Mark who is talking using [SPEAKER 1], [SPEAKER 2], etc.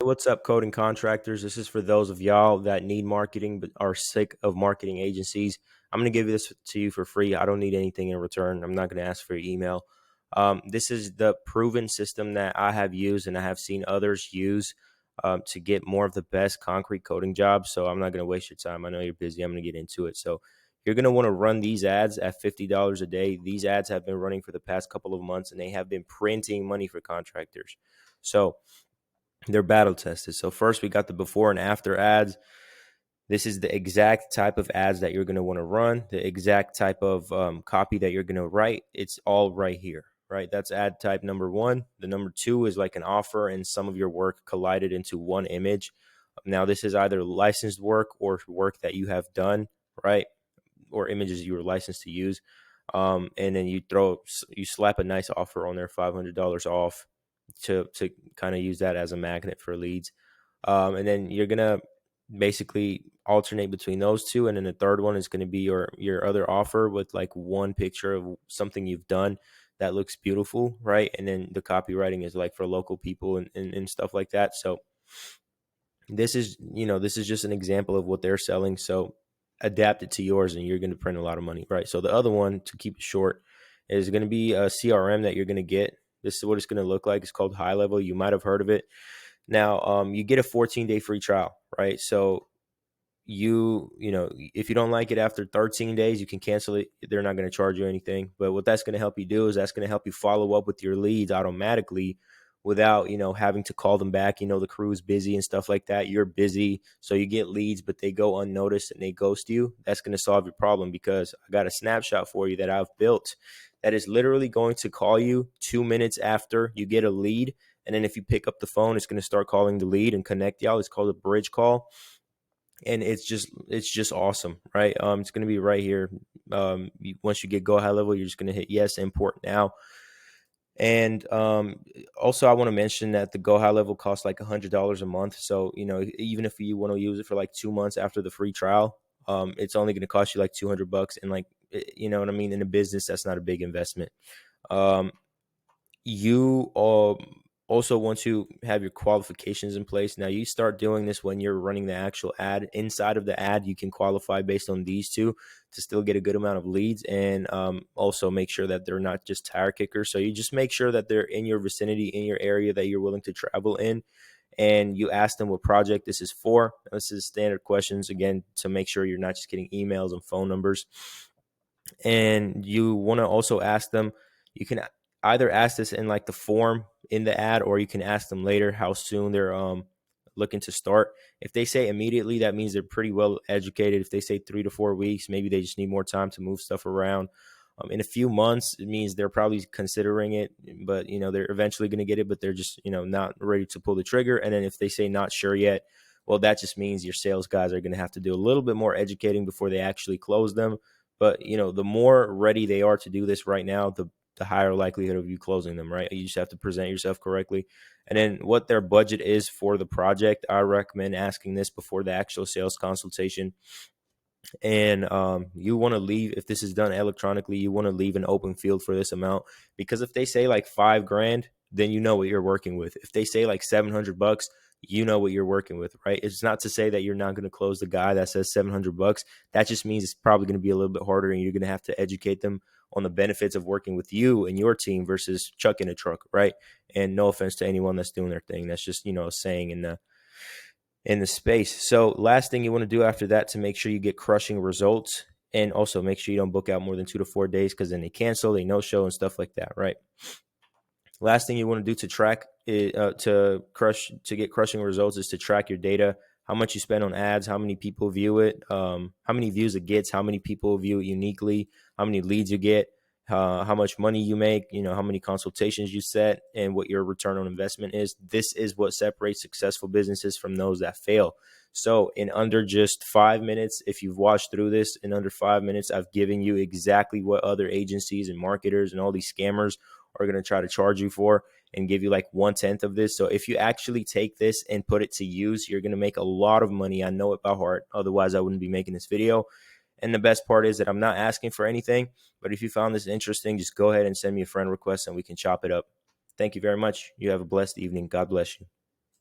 [SPEAKER 1] What's up, coding contractors? This is for those of y'all that need marketing but are sick of marketing agencies. I'm going to give this to you for free. I don't need anything in return. I'm not going to ask for your email. This is the proven system that I have used and I have seen others use to get more of the best concrete coding jobs. So I'm not going to waste your time. I know you're busy. I'm going to get into it. So you're going to want to run these ads at $50 a day. These ads have been running for the past couple of months and they have been printing money for contractors. So they're battle tested. So first we got the before and after ads. This is the exact type of ads that you're going to want to run, the exact type of copy that you're going to write. It's all right here, right? That's ad type number one. The number two is like an offer and some of your work collided into one image. Now, this is either licensed work or work that you have done, right? Or images you were licensed to use. And then you slap a nice offer on there, $500 off to kind of use that as a magnet for leads. And then you're going to basically alternate between those two. And then the third one is going to be your other offer with like one picture of something you've done that looks beautiful, right? And then the copywriting is like for local people and stuff like that. So this is just an example of what they're selling. So adapt it to yours and you're going to print a lot of money, right? So the other one, to keep it short, is going to be a CRM that you're going to get. This is what it's going to look like. It's called High Level. You might have heard of it. Now, you get a 14-day free trial, right? So if you don't like it after 13 days, you can cancel it. They're not going to charge you anything. But what that's going to help you do is that's going to help you follow up with your leads automatically without, having to call them back. The crew's busy and stuff like that. You're busy. So you get leads, but they go unnoticed and they ghost you. That's going to solve your problem because I got a snapshot for you that I've built that is literally going to call you 2 minutes after you get a lead. And then if you pick up the phone, it's going to start calling the lead and connect y'all. It's called a bridge call. And it's just awesome, right? It's going to be right here. Once you get Go High Level, you're just going to hit yes, import now. And also, I want to mention that the Go High Level costs like $100 a month. So, even if you want to use it for like 2 months after the free trial, it's only going to cost you like $200. And like, you know what I mean? In a business, that's not a big investment. You also want to have your qualifications in place. Now, you start doing this when you're running the actual ad. Inside of the ad, you can qualify based on these two to still get a good amount of leads, and also make sure that they're not just tire kickers. So you just make sure that they're in your vicinity, in your area that you're willing to travel in, and you ask them what project this is for. This is standard questions, again, to make sure you're not just getting emails and phone numbers. And you want to also ask them, you can either ask this in like the form in the ad, or you can ask them later how soon they're looking to start. If they say immediately, that means they're pretty well educated. If they say 3 to 4 weeks, maybe they just need more time to move stuff around. In a few months, it means they're probably considering it, but they're eventually going to get it, but they're just not ready to pull the trigger. And then if they say not sure yet, well, that just means your sales guys are going to have to do a little bit more educating before they actually close them. But the more ready they are to do this right now, the higher likelihood of you closing them, right? You just have to present yourself correctly. And then what their budget is for the project, I recommend asking this before the actual sales consultation. And you want to leave, if this is done electronically, you want to leave an open field for this amount, because if they say like $5,000, then you know what you're working with. If they say like $700, you know what you're working with, right? It's not to say that you're not going to close the guy that says $700. That just means it's probably going to be a little bit harder, and you're going to have to educate them on the benefits of working with you and your team versus chucking a truck, right? And no offense to anyone that's doing their thing. That's just, a saying in the space. So last thing you want to do after that to make sure you get crushing results, and also make sure you don't book out more than 2 to 4 days, because then they cancel, they no show and stuff like that, right? Last thing you want to do to track it, to get crushing results, is to track your data. How much you spend on ads, how many people view it, how many views it gets, how many people view it uniquely, how many leads you get, how much money you make, how many consultations you set, and what your return on investment is. This is what separates successful businesses from those that fail. So in under just 5 minutes, if you've watched through this, in under 5 minutes, I've given you exactly what other agencies and marketers and all these scammers are going to try to charge you for, and give you like 1/10 of this. So if you actually take this and put it to use, you're going to make a lot of money. I know it by heart. Otherwise, I wouldn't be making this video. And the best part is that I'm not asking for anything, but if you found this interesting, just go ahead and send me a friend request and we can chop it up. Thank you very much. You have a blessed evening. God bless you.